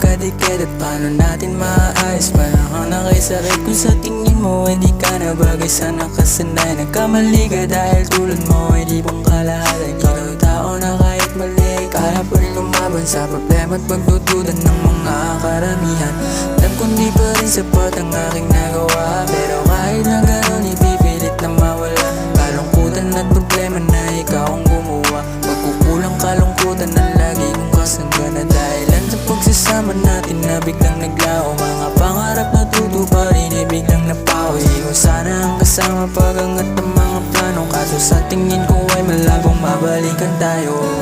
magkadikit at paano natin maayos? Parang nakisakit kung sa tingin mo hindi ka na bagay sa nakasanay. Nagkamali ka dahil tulad mo hindi pang kalahatan. Ikaw tao na kahit mali kaya pa rin lumaban sa problema at pagdududa ng mga karamihan. Alam kong di pa rin sapat ang aking nagawa, pero kahit na gano'n ipipilit na mawala kalungkutan at problema na ikaw ang gumawa. Magkukulang kalungkutan na lagi kong kasangga dahilan sa pagsasama natin na biglang naglaho. Mga pangarap na tutuparin ay biglang napawi. Kung sana ang kasama pagangat ng mga plano, kaso sa tingin ko ay malabong mabalikan tayo.